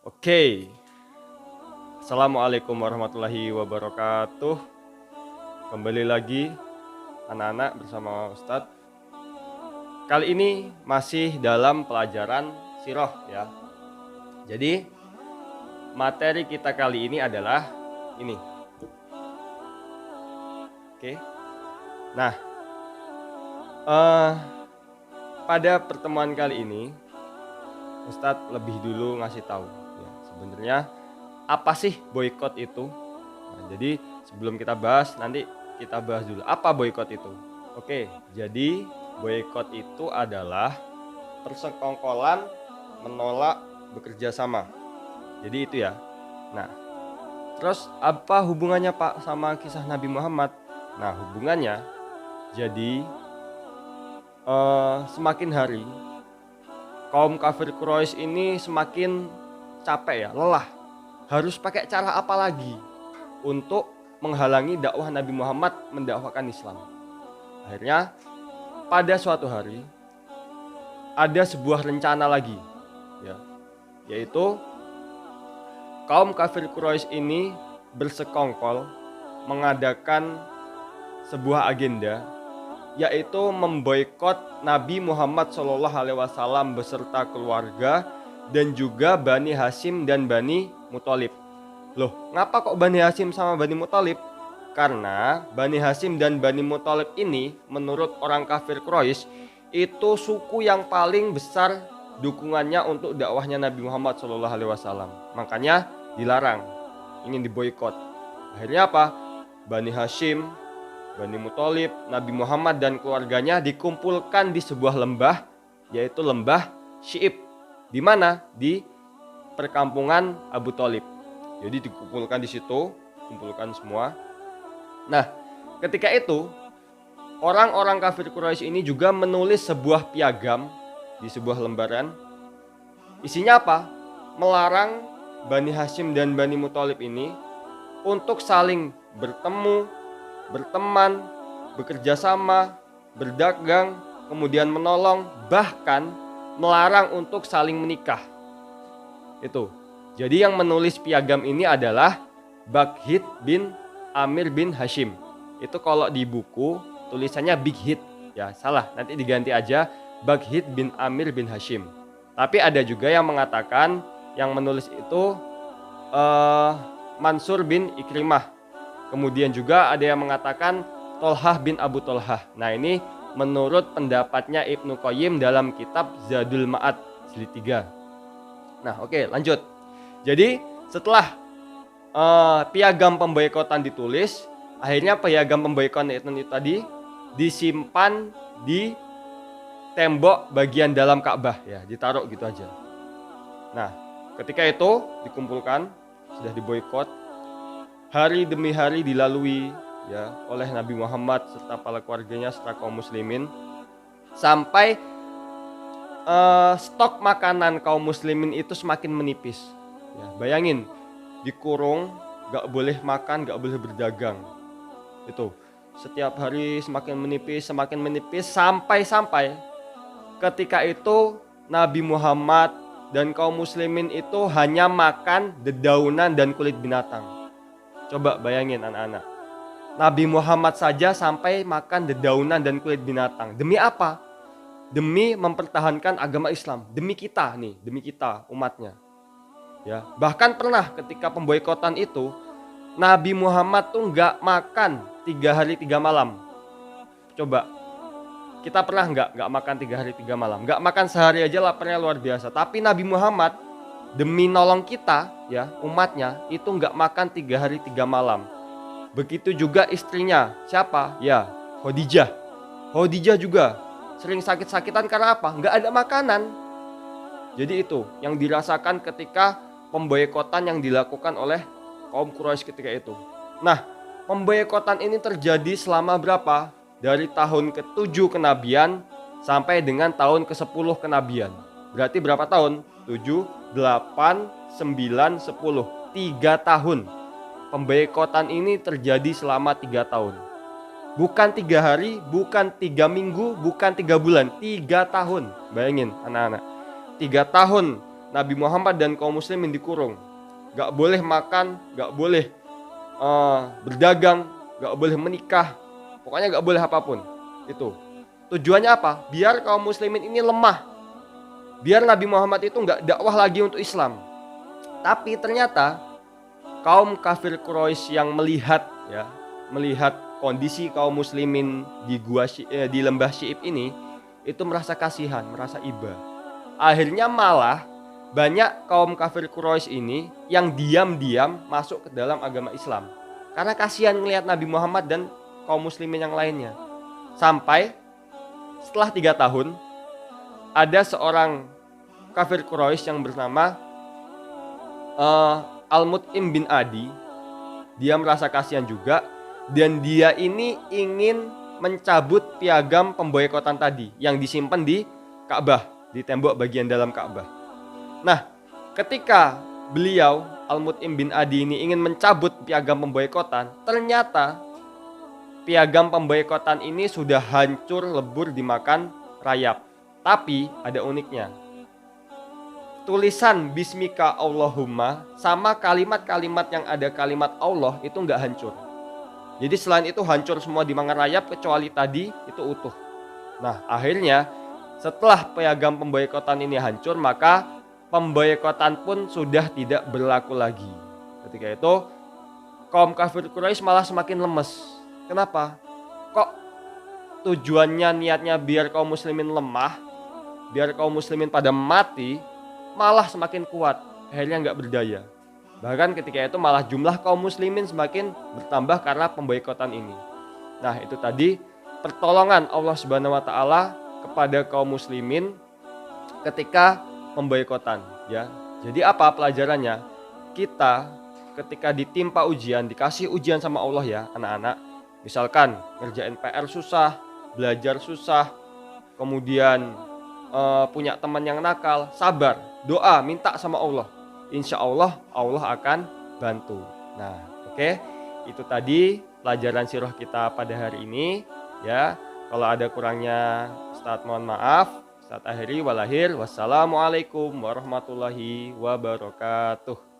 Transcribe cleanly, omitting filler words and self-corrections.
Oke, Assalamualaikum warahmatullahi wabarakatuh. Kembali lagi anak-anak bersama Ustadz. Kali ini masih dalam pelajaran sirah ya. Jadi materi kita kali ini adalah ini. Oke. Nah, pada pertemuan kali ini Ustadz lebih dulu ngasih tahu ya, sebenarnya apa sih boykot itu? Nah, jadi sebelum kita bahas, nanti kita bahas dulu apa boykot itu. Oke, jadi boykot itu adalah persekongkolan menolak bekerja sama. Jadi itu ya. Nah, terus apa hubungannya Pak sama kisah Nabi Muhammad? Nah, hubungannya jadi semakin hari kaum kafir Quraisy ini semakin capek ya, lelah. Harus pakai cara apa lagi untuk menghalangi dakwah Nabi Muhammad mendakwakan Islam. Akhirnya pada suatu hari ada sebuah rencana lagi ya, yaitu kaum kafir Quraisy ini bersekongkol mengadakan sebuah agenda, yaitu memboikot Nabi Muhammad SAW beserta keluarga dan juga Bani Hashim dan Bani Muthalib. Loh, ngapa kok Bani Hashim sama Bani Muthalib? Karena Bani Hashim dan Bani Muthalib ini menurut orang kafir Quraisy itu suku yang paling besar dukungannya untuk dakwahnya Nabi Muhammad SAW. Makanya dilarang, ingin diboikot. Akhirnya apa? Bani Hashim, Bani Muthalib, Nabi Muhammad dan keluarganya dikumpulkan di sebuah lembah, yaitu lembah Syi'ib. Di mana? Di perkampungan Abu Thalib. Jadi dikumpulkan di situ, kumpulkan semua. Nah, ketika itu orang-orang kafir Quraisy ini juga menulis sebuah piagam di sebuah lembaran. Isinya apa? Melarang Bani Hashim dan Bani Muthalib ini untuk saling bertemu, berteman, bekerja sama, berdagang, kemudian menolong, bahkan melarang untuk saling menikah. Itu. Jadi yang menulis piagam ini adalah Baghid bin Amir bin Hashim. Itu kalau di buku tulisannya Big Hit. Ya, salah. Nanti diganti aja Baghid bin Amir bin Hashim. Tapi ada juga yang mengatakan yang menulis itu Mansur bin Ikrimah. Kemudian juga ada yang mengatakan Tolhah bin Abu Tolhah. Nah, ini menurut pendapatnya Ibnu Qayyim dalam kitab Zadul Ma'ad jilid 3. Nah, oke, lanjut. Jadi setelah piagam pemboikotan ditulis, akhirnya piagam pemboikotan itu tadi disimpan di tembok bagian dalam Ka'bah ya, ditaruh gitu aja. Nah, ketika itu dikumpulkan, sudah diboikot. Hari demi hari dilalui ya oleh Nabi Muhammad serta para keluarganya serta kaum muslimin, sampai stok makanan kaum muslimin itu semakin menipis. Ya, bayangin, dikurung, gak boleh makan, gak boleh berdagang. Itu setiap hari semakin menipis sampai ketika itu Nabi Muhammad dan kaum muslimin itu hanya makan dedaunan dan kulit binatang. Coba bayangin anak-anak, Nabi Muhammad saja sampai makan dedaunan dan kulit binatang. Demi apa? Demi mempertahankan agama Islam. Demi kita nih, demi kita umatnya. Ya, bahkan pernah ketika pemboikotan itu, Nabi Muhammad tuh nggak makan 3 hari 3 malam. Coba, kita pernah nggak makan 3 hari 3 malam? Nggak makan sehari aja laparnya luar biasa. Tapi Nabi Muhammad demi nolong kita ya umatnya itu nggak makan 3 hari 3 malam. Begitu juga istrinya, siapa? Ya, Khadijah. Khadijah juga sering sakit-sakitan karena apa? Nggak ada makanan. Jadi itu yang dirasakan ketika pemboikotan yang dilakukan oleh kaum Quraisy ketika itu. Nah, pemboikotan ini terjadi selama berapa? Dari tahun ke-7 kenabian sampai dengan tahun ke-10 kenabian. Berarti berapa tahun? 7, 8, 9, 10. 3 tahun. Pemboikotan ini terjadi selama 3 tahun. Bukan 3 hari, bukan 3 minggu, bukan 3 bulan. 3 tahun. Bayangin anak-anak. 3 tahun Nabi Muhammad dan kaum muslimin dikurung. Gak boleh makan, gak boleh berdagang, gak boleh menikah, pokoknya gak boleh apapun. Itu tujuannya apa? Biar kaum muslimin ini lemah, biar Nabi Muhammad itu gak dakwah lagi untuk Islam. Tapi ternyata kaum kafir Quraisy yang melihat kondisi kaum muslimin di lembah Syi'ib ini, itu merasa kasihan, merasa iba. Akhirnya malah banyak kaum kafir Quraisy ini yang diam-diam masuk ke dalam agama Islam karena kasihan melihat Nabi Muhammad dan kaum muslimin yang lainnya. Sampai setelah 3 tahun ada seorang kafir Quraisy yang bernama Al-Mut'im bin Adi. Dia merasa kasihan juga dan dia ini ingin mencabut piagam pemboikotan tadi yang disimpan di Ka'bah, di tembok bagian dalam Ka'bah. Nah, ketika beliau Al-Mut'im bin Adi ini ingin mencabut piagam pemboikotan, ternyata piagam pemboikotan ini sudah hancur lebur dimakan rayap. Tapi ada uniknya. Tulisan Bismika Allahumma sama kalimat-kalimat yang ada kalimat Allah itu enggak hancur. Jadi selain itu hancur semua dimakan rayap kecuali tadi itu utuh. Nah, akhirnya setelah piagam pemboikotan ini hancur, maka pemboikotan pun sudah tidak berlaku lagi. Ketika itu kaum kafir Quraisy malah semakin lemes. Kenapa? Kok tujuannya niatnya biar kaum muslimin lemah, biar kaum muslimin pada mati, malah semakin kuat. Akhirnya nggak berdaya. Bahkan ketika itu malah jumlah kaum muslimin semakin bertambah karena pemboikotan ini. Nah, itu tadi pertolongan Allah Subhanahu wa taala kepada kaum muslimin ketika pemboikotan, ya. Jadi apa pelajarannya? Kita ketika ditimpa ujian, dikasih ujian sama Allah, ya anak-anak. Misalkan ngerjain PR susah, belajar susah, kemudian punya teman yang nakal, sabar, doa, minta sama Allah. Insya Allah Allah akan bantu. Nah, oke. Itu tadi pelajaran sirah kita pada hari ini, ya. Kalau ada kurangnya Ustadz mohon maaf. Ustadz akhiri walahir. Wassalamualaikum warahmatullahi wabarakatuh.